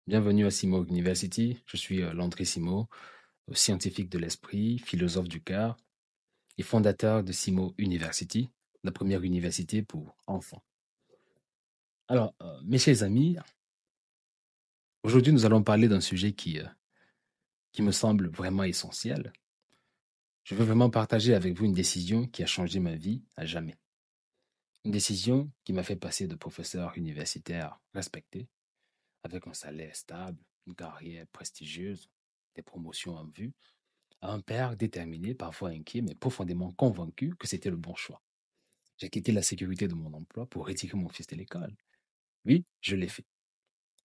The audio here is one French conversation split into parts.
Bienvenue à Simo University. Je suis Landry Simo, scientifique de l'esprit, philosophe du cœur et fondateur de Simo University, la première université pour enfants. Alors, mes chers amis, aujourd'hui nous allons parler d'un sujet qui me semble vraiment essentiel. Je veux vraiment partager avec vous une décision qui a changé ma vie à jamais. Une décision qui m'a fait passer de professeur universitaire respecté, avec un salaire stable, une carrière prestigieuse, des promotions en vue, à un père déterminé, parfois inquiet, mais profondément convaincu que c'était le bon choix. J'ai quitté la sécurité de mon emploi pour retirer mon fils de l'école. Oui, je l'ai fait.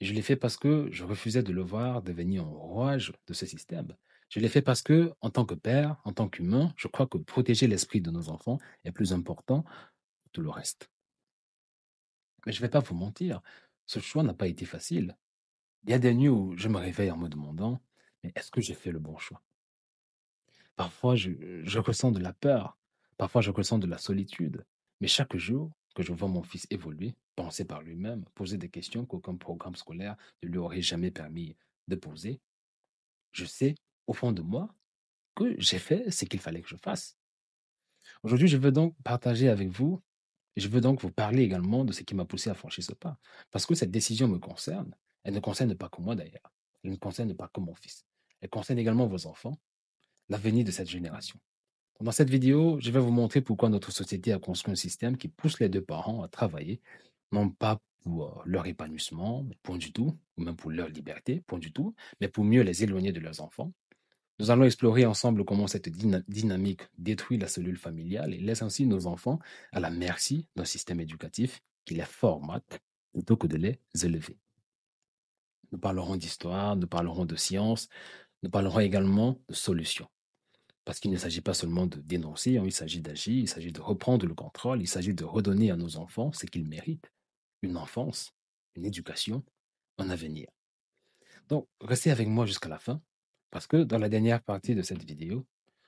Et je l'ai fait parce que je refusais de le voir devenir un rouage de ce système. Je l'ai fait parce que, en tant que père, en tant qu'humain, je crois que protéger l'esprit de nos enfants est plus important que tout le reste. Mais je ne vais pas vous mentir, ce choix n'a pas été facile. Il y a des nuits où je me réveille en me demandant, mais est-ce que j'ai fait le bon choix? Parfois, je ressens de la peur, parfois je ressens de la solitude, mais chaque jour que je vois mon fils évoluer, penser par lui-même, poser des questions qu'aucun programme scolaire ne lui aurait jamais permis de poser, je sais, au fond de moi, que j'ai fait ce qu'il fallait que je fasse. Aujourd'hui, je veux donc partager avec vous, et je veux donc vous parler également de ce qui m'a poussé à franchir ce pas. Parce que cette décision me concerne, elle ne concerne pas que moi d'ailleurs, elle ne concerne pas que mon fils, elle concerne également vos enfants, l'avenir de cette génération. Dans cette vidéo, je vais vous montrer pourquoi notre société a construit un système qui pousse les deux parents à travailler, non pas pour leur épanouissement, point du tout, ou même pour leur liberté, point du tout, mais pour mieux les éloigner de leurs enfants. Nous allons explorer ensemble comment cette dynamique détruit la cellule familiale et laisse ainsi nos enfants à la merci d'un système éducatif qui les formate plutôt que de les élever. Nous parlerons d'histoire, nous parlerons de science, nous parlerons également de solutions. Parce qu'il ne s'agit pas seulement de dénoncer, hein, il s'agit d'agir, il s'agit de reprendre le contrôle, il s'agit de redonner à nos enfants ce qu'ils méritent, une enfance, une éducation, un avenir. Donc, restez avec moi jusqu'à la fin, parce que dans la dernière partie de cette vidéo,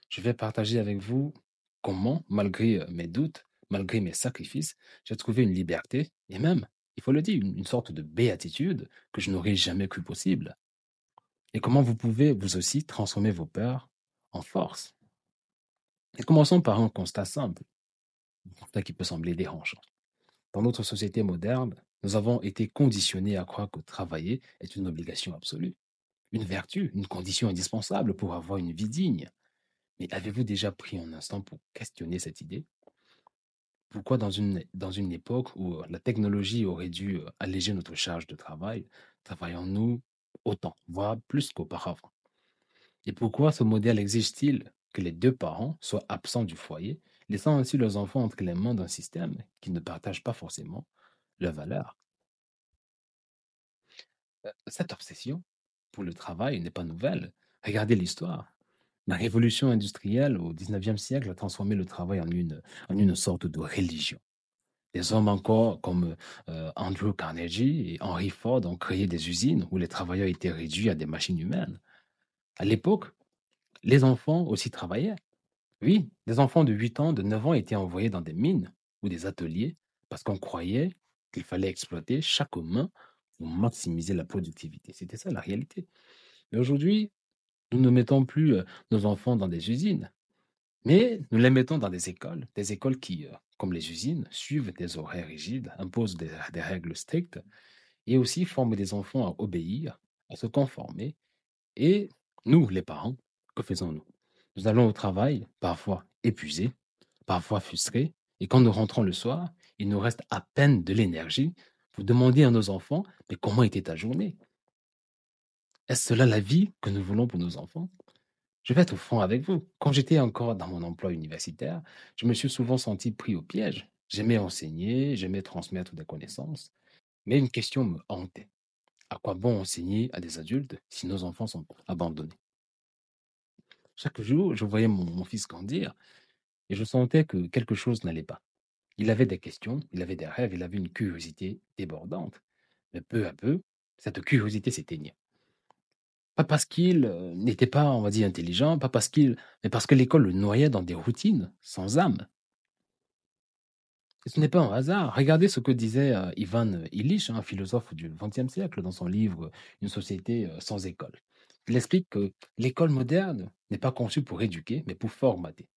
je vais partager avec vous comment, malgré mes doutes, malgré mes sacrifices, j'ai trouvé une liberté et même, il faut le dire, une sorte de béatitude que je n'aurais jamais cru possible. Et comment vous pouvez, vous aussi, transformer vos peurs en force. Et commençons par un constat simple. Ça qui peut sembler dérangeant. Dans notre société moderne, nous avons été conditionnés à croire que travailler est une obligation absolue, une vertu, une condition indispensable pour avoir une vie digne. Mais avez-vous déjà pris un instant pour questionner cette idée? Pourquoi dans une époque où la technologie aurait dû alléger notre charge de travail, travaillons-nous autant, voire plus qu'auparavant? Et pourquoi ce modèle exige-t-il que les deux parents soient absents du foyer, laissant ainsi leurs enfants entre les mains d'un système qui ne partage pas forcément leurs valeurs? Cette obsession pour le travail n'est pas nouvelle. Regardez l'histoire. La révolution industrielle au 19e siècle a transformé le travail en une sorte de religion. Des hommes encore comme Andrew Carnegie et Henry Ford ont créé des usines où les travailleurs étaient réduits à des machines humaines. À l'époque, les enfants aussi travaillaient. Oui, des enfants de 8 ans, de 9 ans étaient envoyés dans des mines ou des ateliers parce qu'on croyait qu'il fallait exploiter chaque main pour maximiser la productivité. C'était ça la réalité. Mais aujourd'hui, nous ne mettons plus nos enfants dans des usines, mais nous les mettons dans des écoles qui, comme les usines, suivent des horaires rigides, imposent des règles strictes et aussi forment des enfants à obéir, à se conformer. Et nous, les parents, que faisons-nous? Nous allons au travail, parfois épuisés, parfois frustrés, et quand nous rentrons le soir, il nous reste à peine de l'énergie pour demander à nos enfants, mais comment était ta journée? Est-ce cela la vie que nous voulons pour nos enfants? Je vais être franc avec vous. Quand j'étais encore dans mon emploi universitaire, je me suis souvent senti pris au piège. J'aimais enseigner, j'aimais transmettre des connaissances, mais une question me hantait. À quoi bon enseigner à des adultes si nos enfants sont abandonnés? Chaque jour, je voyais mon fils grandir et je sentais que quelque chose n'allait pas. Il avait des questions, il avait des rêves, il avait une curiosité débordante. Mais peu à peu, cette curiosité s'éteignait. Pas parce qu'il n'était pas, on va dire, intelligent, pas parce qu'il, mais parce que l'école le noyait dans des routines sans âme. Et ce n'est pas un hasard. Regardez ce que disait Ivan Illich, un philosophe du XXe siècle, dans son livre Une société sans école. Il explique que l'école moderne n'est pas conçue pour éduquer, mais pour formater.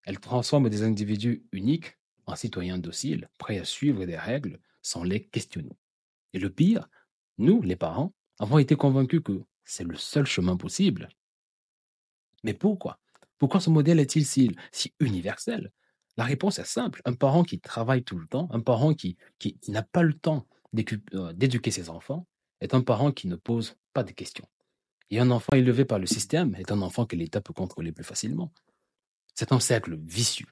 Elle transforme des individus uniques en citoyens dociles, prêts à suivre des règles sans les questionner. Et le pire, nous, les parents, avons été convaincus que c'est le seul chemin possible. Mais pourquoi? Pourquoi ce modèle est-il si universel? La réponse est simple. Un parent qui travaille tout le temps, un parent qui n'a pas le temps d'éduquer ses enfants, est un parent qui ne pose pas de questions. Et un enfant élevé par le système est un enfant que l'État peut contrôler plus facilement. C'est un cercle vicieux.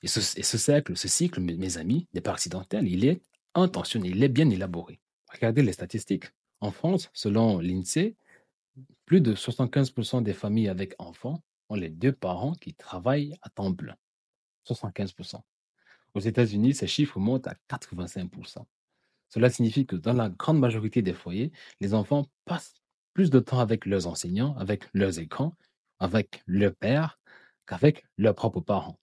Et ce cercle, ce cycle, mes amis, n'est pas accidentel, il est intentionnel, il est bien élaboré. Regardez les statistiques. En France, selon l'INSEE, plus de 75% des familles avec enfants ont les deux parents qui travaillent à temps plein. 75%. Aux États-Unis, ces chiffres montent à 85%. Cela signifie que dans la grande majorité des foyers, les enfants passent plus de temps avec leurs enseignants, avec leurs écrans, avec leur père, qu'avec leurs propres parents.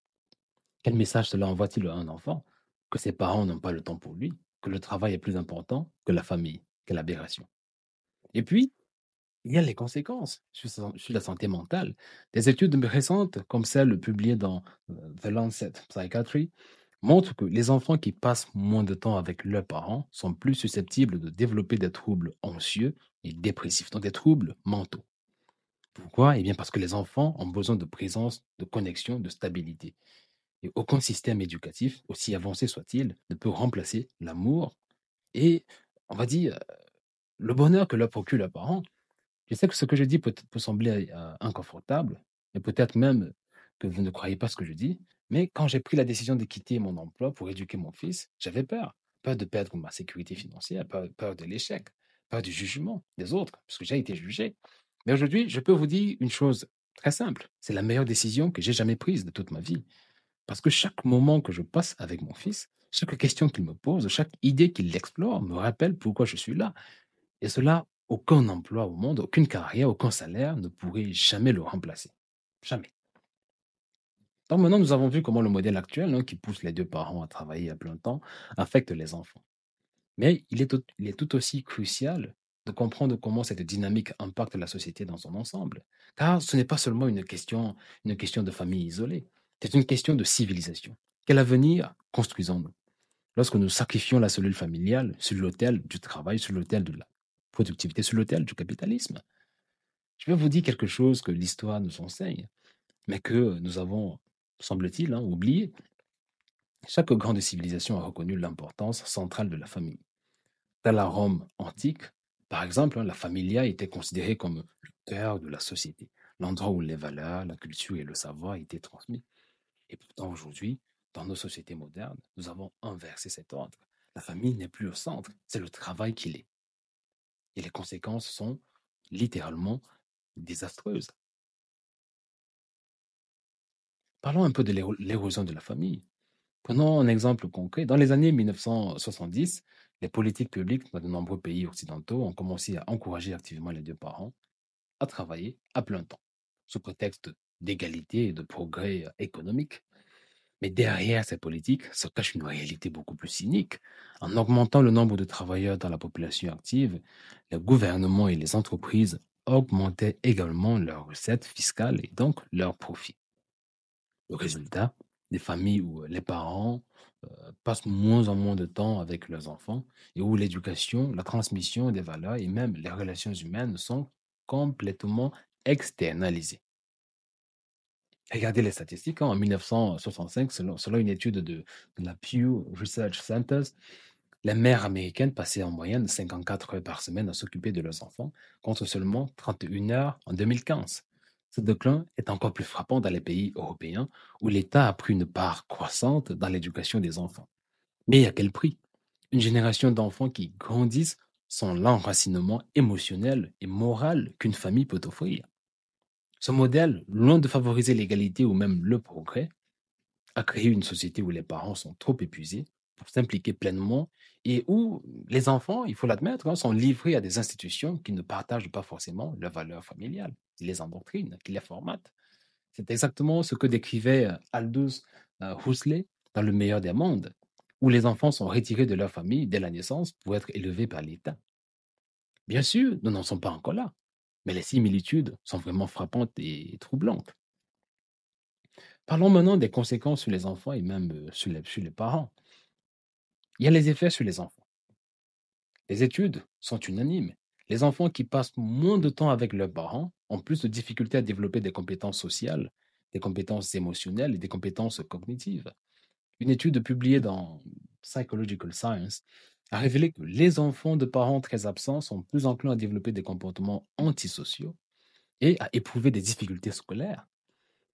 Quel message cela envoie-t-il à un enfant? Que ses parents n'ont pas le temps pour lui, que le travail est plus important que la famille. Quelle aberration. Et puis, il y a les conséquences sur la santé mentale. Des études récentes, comme celle publiée dans The Lancet Psychiatry, montrent que les enfants qui passent moins de temps avec leurs parents sont plus susceptibles de développer des troubles anxieux et dépressifs, donc des troubles mentaux. Pourquoi? Eh bien parce que les enfants ont besoin de présence, de connexion, de stabilité. Et aucun système éducatif, aussi avancé soit-il, ne peut remplacer l'amour et, on va dire, le bonheur que leur procure leurs parents. Je sais que ce que je dis peut sembler inconfortable, et peut-être même que vous ne croyez pas ce que je dis, mais quand j'ai pris la décision de quitter mon emploi pour éduquer mon fils, j'avais peur. Peur de perdre ma sécurité financière, peur de l'échec, peur du jugement des autres, parce que j'ai été jugé. Mais aujourd'hui, je peux vous dire une chose très simple. C'est la meilleure décision que j'ai jamais prise de toute ma vie. Parce que chaque moment que je passe avec mon fils, chaque question qu'il me pose, chaque idée qu'il explore me rappelle pourquoi je suis là. Et cela, aucun emploi au monde, aucune carrière, aucun salaire ne pourrait jamais le remplacer. Jamais. Donc maintenant, nous avons vu comment le modèle actuel, qui pousse les deux parents à travailler à plein temps, affecte les enfants. Mais il est tout aussi crucial de comprendre comment cette dynamique impacte la société dans son ensemble. Car ce n'est pas seulement une question de famille isolée, c'est une question de civilisation. Quel avenir construisons-nous lorsque nous sacrifions la cellule familiale sur l'autel du travail, sur l'autel de la productivité, sur l'autel du capitalisme? Je vais vous dire quelque chose que l'histoire nous enseigne, mais que nous avons, semble-t-il, oublié. Chaque grande civilisation a reconnu l'importance centrale de la famille. Dans la Rome antique, par exemple, la familia était considérée comme le cœur de la société, l'endroit où les valeurs, la culture et le savoir étaient transmis. Et pourtant, aujourd'hui, dans nos sociétés modernes, nous avons inversé cet ordre. La famille n'est plus au centre, c'est le travail qui l'est. Et les conséquences sont littéralement désastreuses. Parlons un peu de l'érosion de la famille. Prenons un exemple concret. Dans les années 1970, les politiques publiques dans de nombreux pays occidentaux ont commencé à encourager activement les deux parents à travailler à plein temps, sous prétexte d'égalité et de progrès économique. Mais derrière ces politiques se cache une réalité beaucoup plus cynique. En augmentant le nombre de travailleurs dans la population active, les gouvernements et les entreprises augmentaient également leurs recettes fiscales et donc leurs profits. Le résultat, des familles où les parents passent moins en moins de temps avec leurs enfants et où l'éducation, la transmission des valeurs et même les relations humaines sont complètement externalisées. Regardez les statistiques, en 1965, selon une étude de la Pew Research Center, les mères américaines passaient en moyenne 54 heures par semaine à s'occuper de leurs enfants, contre seulement 31 heures en 2015. Ce déclin est encore plus frappant dans les pays européens où l'État a pris une part croissante dans l'éducation des enfants. Mais à quel prix? Une génération d'enfants qui grandissent sans l'enracinement émotionnel et moral qu'une famille peut offrir. Ce modèle, loin de favoriser l'égalité ou même le progrès, a créé une société où les parents sont trop épuisés pour s'impliquer pleinement et où les enfants, il faut l'admettre, sont livrés à des institutions qui ne partagent pas forcément leurs valeurs familiales, qui les endoctrinent, qui les formatent. C'est exactement ce que décrivait Aldous Huxley dans le meilleur des mondes, où les enfants sont retirés de leur famille dès la naissance pour être élevés par l'État. Bien sûr, nous n'en sommes pas encore là, mais les similitudes sont vraiment frappantes et troublantes. Parlons maintenant des conséquences sur les enfants et même sur les parents. Il y a les effets sur les enfants. Les études sont unanimes. Les enfants qui passent moins de temps avec leurs parents ont plus de difficultés à développer des compétences sociales, des compétences émotionnelles et des compétences cognitives. Une étude publiée dans Psychological Science a révélé que les enfants de parents très absents sont plus enclins à développer des comportements antisociaux et à éprouver des difficultés scolaires.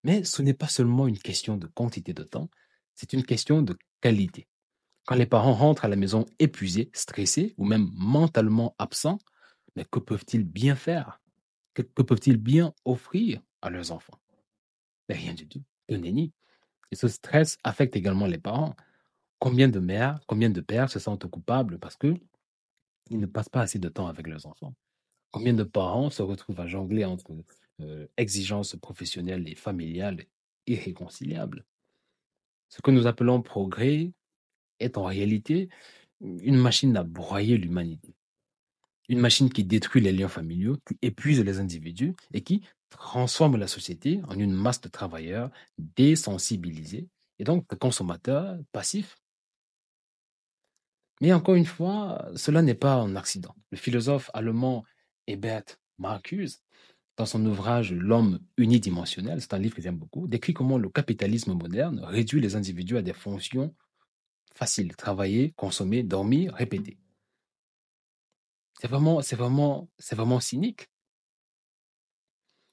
Mais ce n'est pas seulement une question de quantité de temps, c'est une question de qualité. Quand les parents rentrent à la maison épuisés, stressés ou même mentalement absents, mais que peuvent-ils bien faire? Que peuvent-ils bien offrir à leurs enfants? Mais rien du tout. Que nenni. Et ce stress affecte également les parents. Combien de mères, combien de pères se sentent coupables parce qu'ils ne passent pas assez de temps avec leurs enfants? Combien de parents se retrouvent à jongler entre exigences professionnelles et familiales irréconciliables? Ce que nous appelons progrès est en réalité une machine à broyer l'humanité. Une machine qui détruit les liens familiaux, qui épuise les individus et qui transforme la société en une masse de travailleurs désensibilisés et donc de consommateurs passifs. Mais encore une fois, cela n'est pas un accident. Le philosophe allemand Herbert Marcuse, dans son ouvrage L'homme unidimensionnel, c'est un livre que j'aime beaucoup, décrit comment le capitalisme moderne réduit les individus à des fonctions faciles: travailler, consommer, dormir, répéter. C'est vraiment cynique.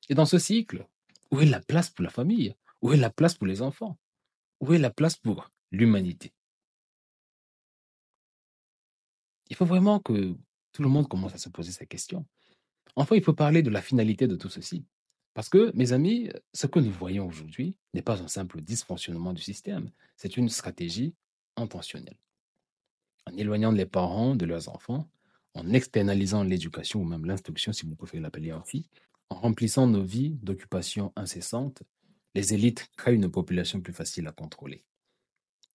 Et dans ce cycle, où est la place pour la famille? Où est la place pour les enfants? Où est la place pour l'humanité? Il faut vraiment que tout le monde commence à se poser ces questions. Enfin, il faut parler de la finalité de tout ceci. Parce que, mes amis, ce que nous voyons aujourd'hui n'est pas un simple dysfonctionnement du système, c'est une stratégie intentionnelle. En éloignant les parents de leurs enfants, en externalisant l'éducation ou même l'instruction, si vous préférez l'appeler ainsi, en remplissant nos vies d'occupations incessantes, les élites créent une population plus facile à contrôler.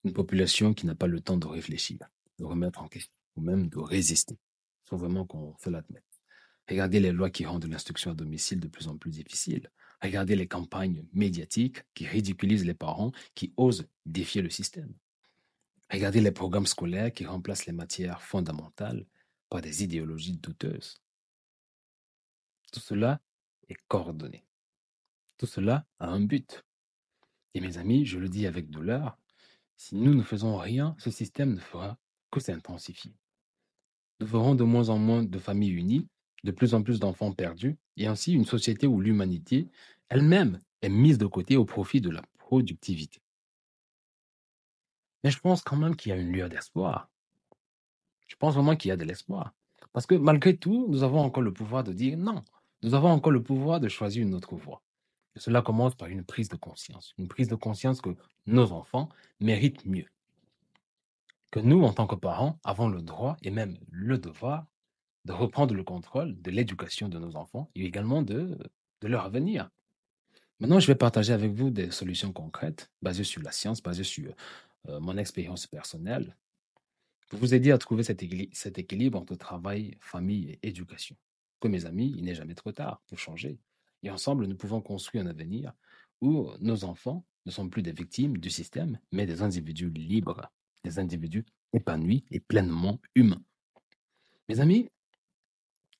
Une population qui n'a pas le temps de réfléchir, de remettre en question, ou même de résister. Il faut vraiment qu'on se l'admette. Regardez les lois qui rendent l'instruction à domicile de plus en plus difficile. Regardez les campagnes médiatiques qui ridiculisent les parents qui osent défier le système. Regardez les programmes scolaires qui remplacent les matières fondamentales par des idéologies douteuses. Tout cela est coordonné. Tout cela a un but. Et mes amis, je le dis avec douleur, si nous ne faisons rien, ce système ne fera que s'intensifier. Nous verrons de moins en moins de familles unies, de plus en plus d'enfants perdus, et ainsi une société où l'humanité elle-même est mise de côté au profit de la productivité. Mais je pense quand même qu'il y a une lueur d'espoir. Je pense vraiment qu'il y a de l'espoir. Parce que malgré tout, nous avons encore le pouvoir de dire non. Nous avons encore le pouvoir de choisir une autre voie. Et cela commence par une prise de conscience. Une prise de conscience que nos enfants méritent mieux. Que nous, en tant que parents, avons le droit et même le devoir de reprendre le contrôle de l'éducation de nos enfants et également de leur avenir. Maintenant, je vais partager avec vous des solutions concrètes basées sur la science, basées sur mon expérience personnelle, pour vous aider à trouver cet équilibre entre travail, famille et éducation. Que mes amis, il n'est jamais trop tard pour changer. Et ensemble, nous pouvons construire un avenir où nos enfants ne sont plus des victimes du système, mais des individus libres, des individus épanouis et pleinement humains. Mes amis,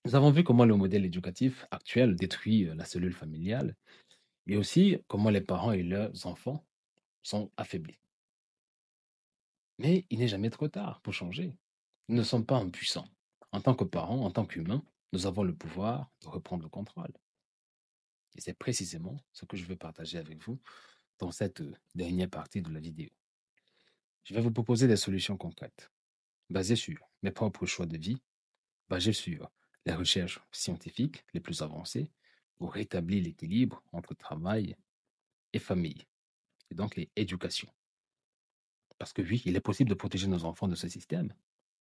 nous avons vu comment le modèle éducatif actuel détruit la cellule familiale et aussi comment les parents et leurs enfants sont affaiblis. Mais il n'est jamais trop tard pour changer. Nous ne sommes pas impuissants. En tant que parents, en tant qu'humains, nous avons le pouvoir de reprendre le contrôle. Et c'est précisément ce que je veux partager avec vous dans cette dernière partie de la vidéo. Je vais vous proposer des solutions concrètes, basées sur mes propres choix de vie, basées sur les recherches scientifiques les plus avancées pour rétablir l'équilibre entre travail et famille, et donc et éducation. Parce que oui, il est possible de protéger nos enfants de ce système,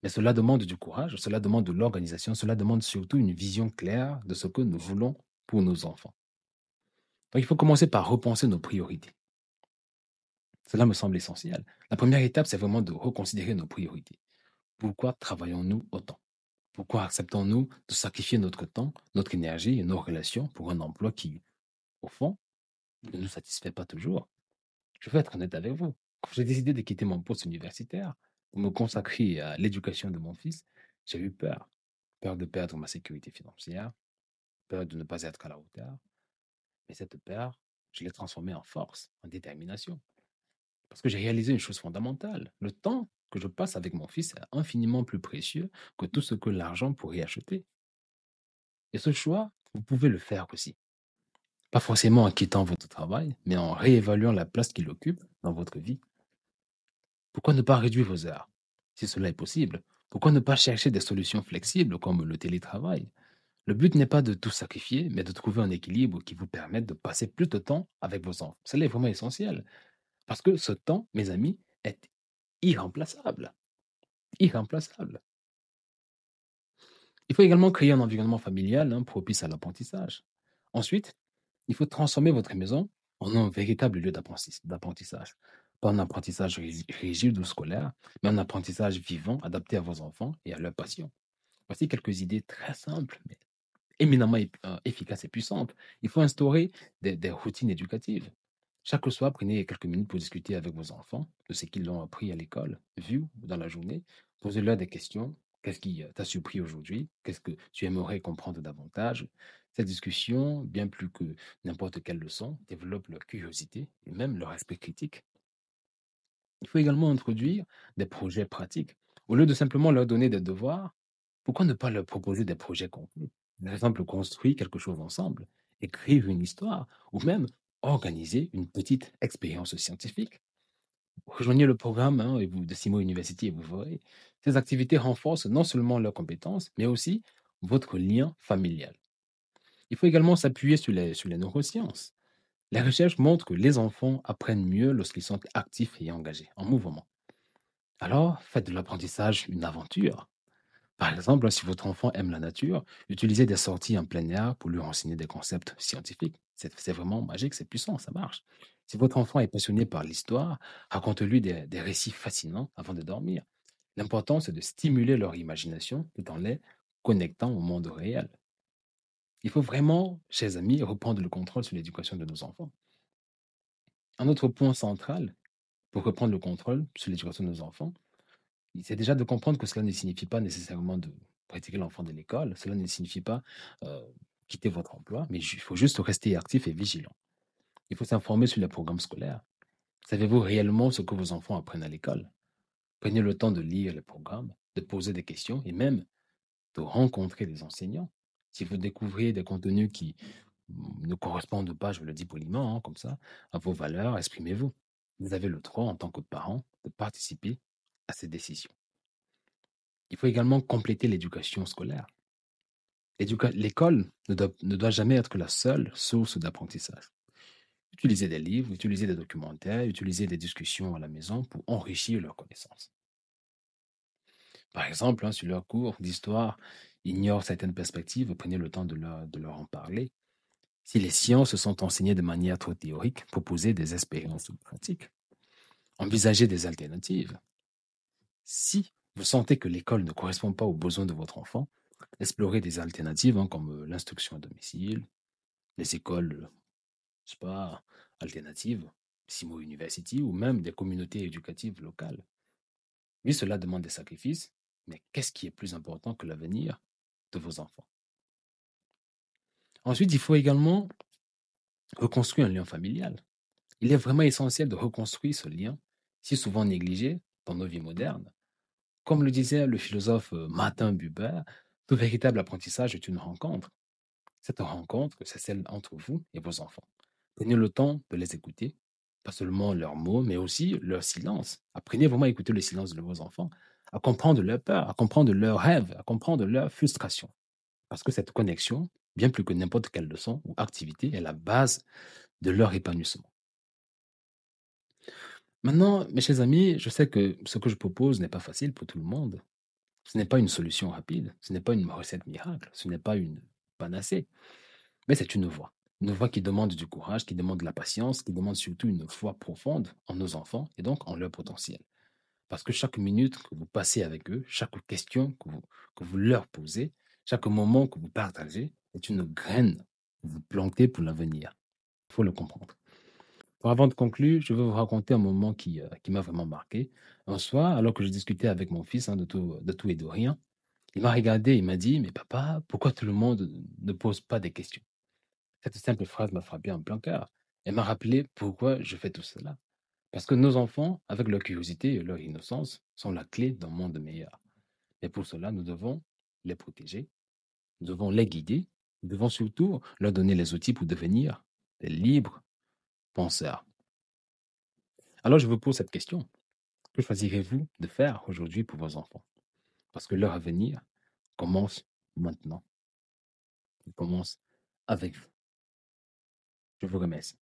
mais cela demande du courage, cela demande de l'organisation, cela demande surtout une vision claire de ce que nous voulons pour nos enfants. Donc il faut commencer par repenser nos priorités. Cela me semble essentiel. La première étape, c'est vraiment de reconsidérer nos priorités. Pourquoi travaillons-nous autant? Pourquoi acceptons-nous de sacrifier notre temps, notre énergie et nos relations pour un emploi qui, au fond, ne nous satisfait pas toujours? Je vais être honnête avec vous. Quand j'ai décidé de quitter mon poste universitaire pour me consacrer à l'éducation de mon fils, j'ai eu peur. Peur de perdre ma sécurité financière, peur de ne pas être à la hauteur. Mais cette peur, je l'ai transformée en force, en détermination. Parce que j'ai réalisé une chose fondamentale. Le temps que je passe avec mon fils est infiniment plus précieux que tout ce que l'argent pourrait acheter. Et ce choix, vous pouvez le faire aussi. Pas forcément en quittant votre travail, mais en réévaluant la place qu'il occupe dans votre vie. Pourquoi ne pas réduire vos heures? Si cela est possible, pourquoi ne pas chercher des solutions flexibles comme le télétravail? Le but n'est pas de tout sacrifier, mais de trouver un équilibre qui vous permette de passer plus de temps avec vos enfants. Cela est vraiment essentiel. Parce que ce temps, mes amis, est irremplaçable. Irremplaçable. Il faut également créer un environnement familial propice à l'apprentissage. Ensuite, il faut transformer votre maison en un véritable lieu d'apprentissage. Pas un apprentissage rigide ou scolaire, mais un apprentissage vivant, adapté à vos enfants et à leurs passions. Voici quelques idées très simples, mais éminemment efficaces et puissantes. Il faut instaurer des routines éducatives. Chaque soir, prenez quelques minutes pour discuter avec vos enfants de ce qu'ils ont appris à l'école, vu dans la journée. Posez-leur des questions. Qu'est-ce qui t'a surpris aujourd'hui? Qu'est-ce que tu aimerais comprendre davantage? Cette discussion, bien plus que n'importe quelle leçon, développe leur curiosité et même leur esprit critique. Il faut également introduire des projets pratiques. Au lieu de simplement leur donner des devoirs, pourquoi ne pas leur proposer des projets concrets? Par exemple, construire quelque chose ensemble, écrire une histoire, ou même organiser une petite expérience scientifique. Rejoignez le programme de Simo University et vous verrez. Ces activités renforcent non seulement leurs compétences, mais aussi votre lien familial. Il faut également s'appuyer sur les neurosciences. Les recherches montrent que les enfants apprennent mieux lorsqu'ils sont actifs et engagés, en mouvement. Alors, faites de l'apprentissage une aventure. Par exemple, si votre enfant aime la nature, utilisez des sorties en plein air pour lui renseigner des concepts scientifiques. C'est vraiment magique, c'est puissant, ça marche. Si votre enfant est passionné par l'histoire, racontez-lui des récits fascinants avant de dormir. L'important, c'est de stimuler leur imagination tout en les connectant au monde réel. Il faut vraiment, chers amis, reprendre le contrôle sur l'éducation de nos enfants. Un autre point central pour reprendre le contrôle sur l'éducation de nos enfants, c'est déjà de comprendre que cela ne signifie pas nécessairement de retirer l'enfant de l'école, cela ne signifie pas euh, quitter votre emploi, mais il faut juste rester actif et vigilant. Il faut s'informer sur les programmes scolaires. Savez-vous réellement ce que vos enfants apprennent à l'école? Prenez le temps de lire les programmes, de poser des questions et même de rencontrer des enseignants. Si vous découvrez des contenus qui ne correspondent pas, je le dis poliment, comme ça, à vos valeurs, exprimez-vous. Vous avez le droit, en tant que parent, de participer à ces décisions. Il faut également compléter l'éducation scolaire. L'école ne doit jamais être la seule source d'apprentissage. Utilisez des livres, utilisez des documentaires, utilisez des discussions à la maison pour enrichir leurs connaissances. Par exemple, si leur cours d'histoire ignore certaines perspectives, prenez le temps de leur en parler. Si les sciences sont enseignées de manière trop théorique, proposez des expériences pratiques. Envisagez des alternatives. Si vous sentez que l'école ne correspond pas aux besoins de votre enfant, explorez des alternatives comme l'instruction à domicile, les écoles, je sais pas, alternatives, Simo University ou même des communautés éducatives locales. Oui, cela demande des sacrifices, mais qu'est-ce qui est plus important que l'avenir de vos enfants? Ensuite, il faut également reconstruire un lien familial. Il est vraiment essentiel de reconstruire ce lien, si souvent négligé dans nos vies modernes. Comme le disait le philosophe Martin Buber, tout véritable apprentissage est une rencontre. Cette rencontre, c'est celle entre vous et vos enfants. Prenez le temps de les écouter, pas seulement leurs mots, mais aussi leur silence. Apprenez vraiment à écouter le silence de vos enfants, à comprendre leurs peurs, à comprendre leurs rêves, à comprendre leurs frustrations. Parce que cette connexion, bien plus que n'importe quelle leçon ou activité, est la base de leur épanouissement. Maintenant, mes chers amis, je sais que ce que je propose n'est pas facile pour tout le monde. Ce n'est pas une solution rapide, ce n'est pas une recette miracle, ce n'est pas une panacée, mais c'est une voie. Une voix qui demande du courage, qui demande de la patience, qui demande surtout une foi profonde en nos enfants et donc en leur potentiel. Parce que chaque minute que vous passez avec eux, chaque question que vous leur posez, chaque moment que vous partagez est une graine que vous plantez pour l'avenir. Il faut le comprendre. Bon, avant de conclure, je veux vous raconter un moment qui m'a vraiment marqué. Un soir, alors que je discutais avec mon fils, de tout et de rien, il m'a regardé et il m'a dit: «Mais papa, pourquoi tout le monde ne pose pas des questions?» Cette simple phrase m'a frappé en plein cœur. Elle m'a rappelé pourquoi je fais tout cela. Parce que nos enfants, avec leur curiosité et leur innocence, sont la clé d'un monde meilleur. Et pour cela, nous devons les protéger, nous devons les guider, nous devons surtout leur donner les outils pour devenir des libres penseurs. Alors je vous pose cette question. Que choisirez-vous de faire aujourd'hui pour vos enfants? Parce que leur avenir commence maintenant. Il commence avec vous. Je vous remercie.